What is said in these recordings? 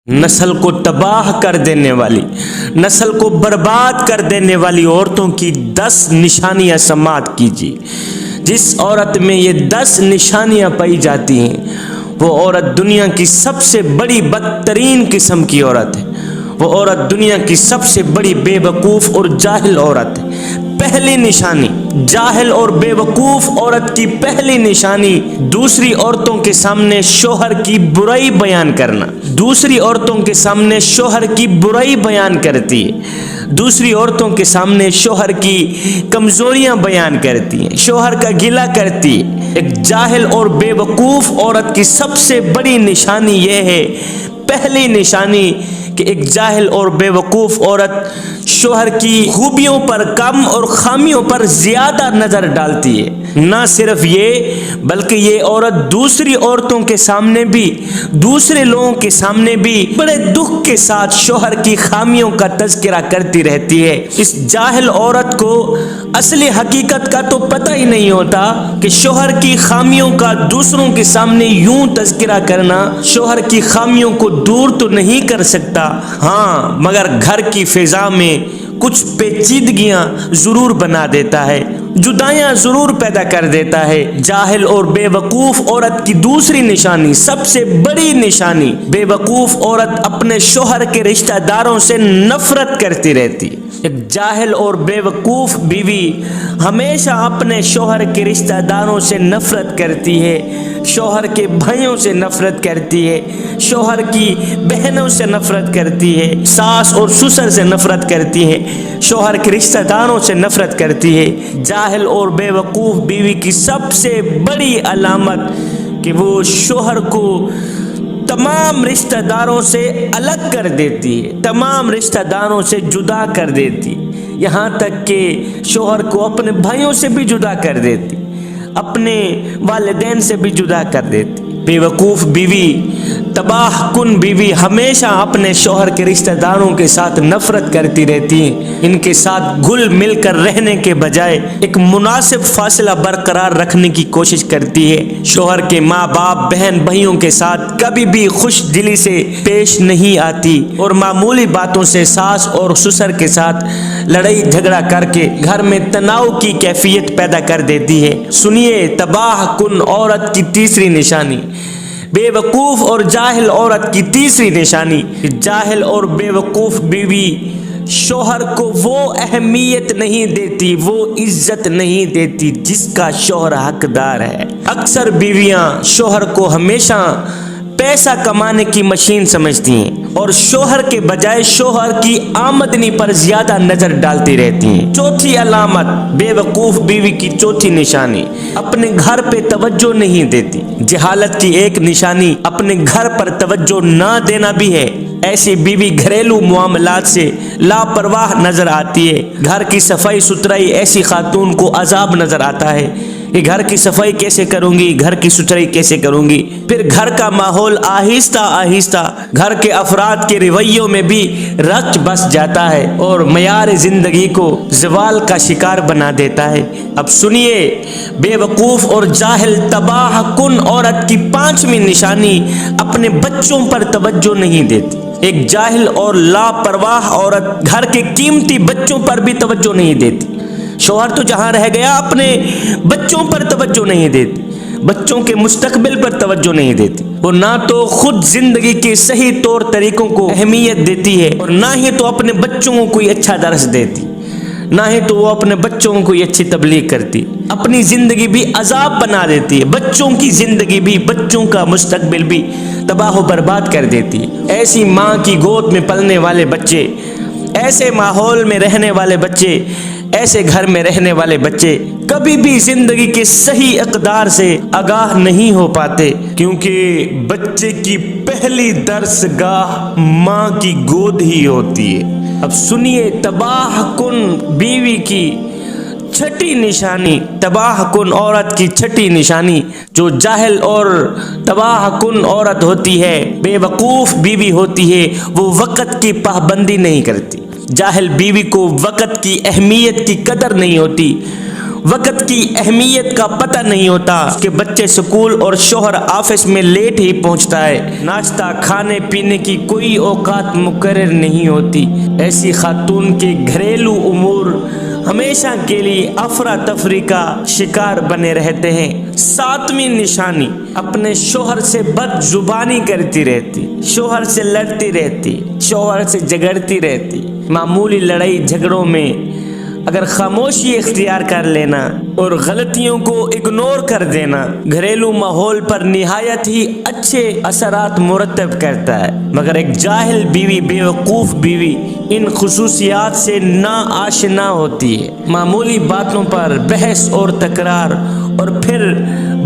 नस्ल को तबाह कर देने वाली, नस्ल को बर्बाद कर देने वाली औरतों की 10 निशानियां समाअत कीजिए। जिस औरत में ये 10 निशानियां पाई जाती हैं वो औरत दुनिया की सबसे बड़ी बदतरीन किस्म की औरत है। वो औरत दुनिया की सबसे बड़ी बेवकूफ़ और जाहिल औरत है। पहली निशानी, जाहिल और बेवकूफ़ औरत की पहली निशानी, दूसरी औरतों के सामने शोहर की बुराई बयान करना। दूसरी औरतों के सामने शोहर की बुराई बयान करती है, दूसरी औरतों के सामने शोहर की कमज़ोरियां बयान करती हैं, शोहर का गिला करती है। एक जाहिल और बेवकूफ़ औरत की सबसे बड़ी निशानी यह है, पहली निशानी, कि एक जाहिल और बेवकूफ़ औरत शोहर की खूबियों पर कम और खामियों पर ज़्यादा नज़र डालती है। ना सिर्फ ये, बल्कि ये औरत दूसरी औरतों के सामने भी, दूसरे लोगों के सामने भी बड़े दुख के साथ शोहर की खामियों का तज़किरा करती रहती है। इस जाहिल औरत को असली हकीकत का तो पता ही नहीं होता कि शोहर की खामियों का दूसरों के सामने यूं तज़किरा करना शोहर की खामियों को दूर तो नहीं कर सकता, हाँ, मगर घर की फिजा में कुछ पेचीदगियां जरूर बना देता है, जुदाइयां जरूर पैदा कर देता है। जाहिल और बेवकूफ़ औरत की दूसरी निशानी, सबसे बड़ी निशानी, बेवकूफ़ औरत अपने शोहर के रिश्तेदारों से नफरत करती रहती है। एक जाहिल और बेवकूफ़ बीवी हमेशा अपने शोहर के रिश्तेदारों से नफरत करती है, शोहर के भाइयों से नफरत करती है, शोहर की बहनों से नफरत करती है, सास और ससुर से नफरत करती है, शोहर के रिश्तेदारों से नफरत करती है। जाहिल और बेवकूफ़ बीवी की सबसे बड़ी अलामत कि वो शोहर को तमाम रिश्तेदारों से अलग कर देती है, तमाम रिश्तेदारों से जुदा कर देती है, यहाँ तक कि शोहर को अपने भाइयों से भी जुदा कर देती, अपने वालिदैन से भी जुदा कर देती। बेवकूफ़ बीवी, तबाह कुन बीवी हमेशा अपने शोहर के रिश्तेदारों के साथ नफरत करती रहती है। इनके साथ घुल मिल कर रहने के बजाय एक मुनासिब फासला बरकरार रखने की कोशिश करती है। शोहर के माँ बाप, बहन भाइयों के साथ कभी भी खुश दिली से पेश नहीं आती और मामूली बातों से सास और ससुर के साथ लड़ाई झगड़ा करके घर में तनाव की कैफियत पैदा कर देती है। सुनिए तबाह कुन औरत की तीसरी निशानी, बेवकूफ़ और जाहिल औरत की तीसरी निशानी, जाहिल और बेवकूफ़ बीवी शोहर को वो अहमियत नहीं देती, वो इज्जत नहीं देती जिसका शोहर हकदार है। अक्सर बीवियां शोहर को हमेशा पैसा कमाने की मशीन समझती हैं और शोहर के बजाय शोहर की आमदनी पर ज्यादा नजर डालती रहती हैं। चौथी अलामत, बेवकूफ बीवी की चौथी निशानी, अपने घर पे तवज्जो नहीं देती। जहालत की एक निशानी अपने घर पर तवज्जो ना देना भी है। ऐसी बीवी घरेलू मामलात से लापरवाह नजर आती है। घर की सफाई सुथराई ऐसी खातून को अजाब नजर आता है कि घर की सफाई कैसे करूंगी, घर की सुथराई कैसे करूंगी। फिर घर का माहौल आहिस्ता आहिस्ता घर के अफराद के रवैयों में भी रच बस जाता है और मयार जिंदगी को ज़वाल का शिकार बना देता है। अब सुनिए, बेवकूफ़ और जाहिल तबाह कुन औरत की पांचवी निशानी, अपने बच्चों पर तवज्जो नहीं देती। एक जाहिल और लापरवाह औरत घर के कीमती बच्चों पर भी तवज्जो नहीं देती। शौहर तो जहां रह गया, अपने बच्चों पर तवज्जो नहीं देती, बच्चों के मुस्तकबिल पर तवज्जो नहीं देती। वो ना तो खुद जिंदगी के सही तौर तरीकों को अहमियत देती है और ना ही तो अपने बच्चों को कोई अच्छा दर्स देती, ना ही तो वो अपने बच्चों को कोई अच्छी तबलीग करती। अपनी जिंदगी भी अजाब बना देती है, बच्चों की जिंदगी भी, बच्चों का मुस्तकबिल भी तबाह बर्बाद कर देती है। ऐसी माँ की गोद में पलने वाले बच्चे, ऐसे माहौल में रहने वाले बच्चे, ऐसे घर में रहने वाले बच्चे कभी भी जिंदगी के सही इक़दार से आगाह नहीं हो पाते, क्योंकि बच्चे की पहली दर्सगाह माँ की गोद ही होती है। अब सुनिए तबाह कुन बीवी की छठी निशानी, तबाह कुन औरत की छठी निशानी, जो जाहिल और तबाह कुन औरत होती है, बेवकूफ़ बीवी होती है, वो वक़्त की पाबंदी नहीं करती। जाहिल बीवी को वक़्त की अहमियत की कदर नहीं होती, वक्त की अहमियत का पता नहीं होता। उसके बच्चे स्कूल और शोहर ऑफिस में लेट ही पहुंचता है। नाश्ता खाने पीने की कोई औकात मुकर्रर नहीं होती। ऐसी खातून के घरेलू उमूर हमेशा के लिए अफरा तफरी का शिकार बने रहते हैं। सातवीं निशानी, अपने शोहर से बदजुबानी करती रहती, शोहर से लड़ती रहती, शोहर से झगड़ती रहती। मामूली लड़ाई झगड़ों में अगर खामोशी इख्तियार कर लेना और गलतियों को इग्नोर कर देना घरेलू माहौल पर निहायत ही अच्छे असरात मुरतब करता है। मगर एक जाहिल बीवी, बेवकूफ़ बीवी इन खुसूसियात से ना आशना होती है। मामूली बातों पर बहस और तकरार और फिर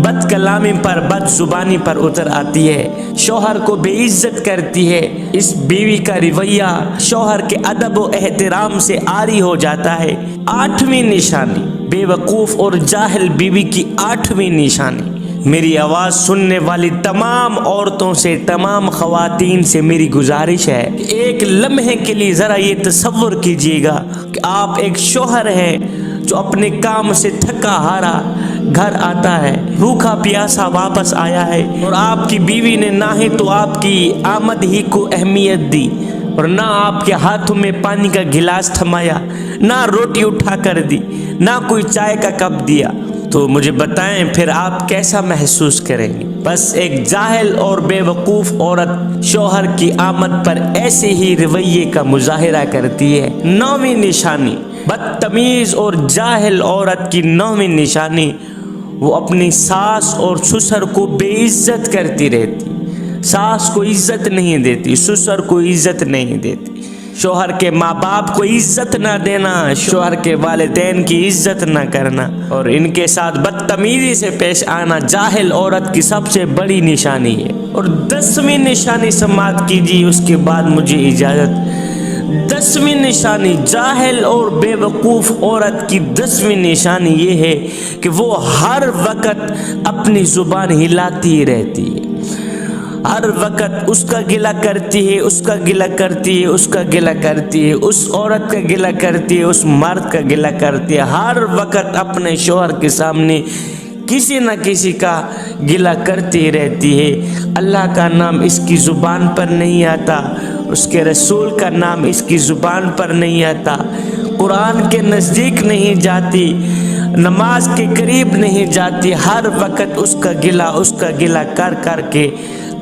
बदकलामी पर, बदजुबानी पर उतर आती है। शौहर को बेइज्जत करती है। इस बीवी का रवैया शौहर के अदब व एहतराम से आरी हो जाता है। आठवीं निशानी, बेवकूफ़ और जाहिल बीवी की आठवीं निशानी। मेरी आवाज़ सुनने वाली तमाम औरतों से, तमाम ख़वातीन से मेरी गुजारिश है, एक लम्हे के लिए ज़रा ये तसव्वुर कीजिएगा कि आप एक शौहर हैं जो अपने काम से थका हारा घर आता है, भूखा प्यासा वापस आया है और आपकी बीवी ने ना ही तो आपकी आमद ही को अहमियत दी और ना आपके हाथों में पानी का गिलास थमाया, ना रोटी उठा कर दी, ना कोई चाय का कप दिया, तो मुझे बताएं फिर आप कैसा महसूस करेंगे। बस एक जाहिल और बेवकूफ़ औरत शौहर की आमद पर ऐसे ही रवैये का मुजाहिरा करती है। नौवीं निशानी, बदतमीज़ और जाहिल औरत की नौवीं निशानी, वो अपनी सास और ससुर को बेइज्जत करती रहती। सास को इज्जत नहीं देती, ससुर को इज्जत नहीं देती। शौहर के माँ बाप को इज्जत ना देना, शौहर के वालिदैन की इज्जत ना करना और इनके साथ बदतमीजी से पेश आना जाहिल औरत की सबसे बड़ी निशानी है। और 10वीं निशानी समाप्त कीजिए, उसके बाद मुझे इजाज़त। 10वीं निशानी, जाहिल और बेवकूफ़ औरत की 10वीं निशानी ये है कि वो हर वक्त अपनी ज़ुबान हिलाती ही रहती है। हर वक्त उसका गिला करती है, उसका गिला करती है, उसका गिला करती है, उस औरत का गिला करती है, उस मर्द का गिला करती है। हर वक्त अपने शौहर के सामने किसी न किसी का गिला करती रहती है। अल्लाह का नाम इसकी ज़ुबान पर नहीं आता, उसके रसूल का नाम इसकी ज़ुबान पर नहीं आता, कुरान के नज़दीक नहीं जाती, नमाज के करीब नहीं जाती। हर वक्त उसका गिला कर कर के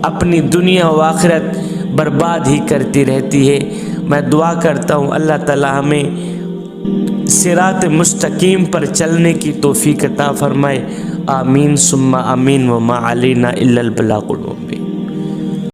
अपनी दुनिया व आखिरत बर्बाद ही करती रहती है। मैं दुआ करता हूँ अल्लाह ताला हमें सिरात मुस्तकीम पर चलने की तौफीक अता फरमाए। आमीन सुम्मा आमीन व मा अलैना इल्लल बलागुल मुबीन।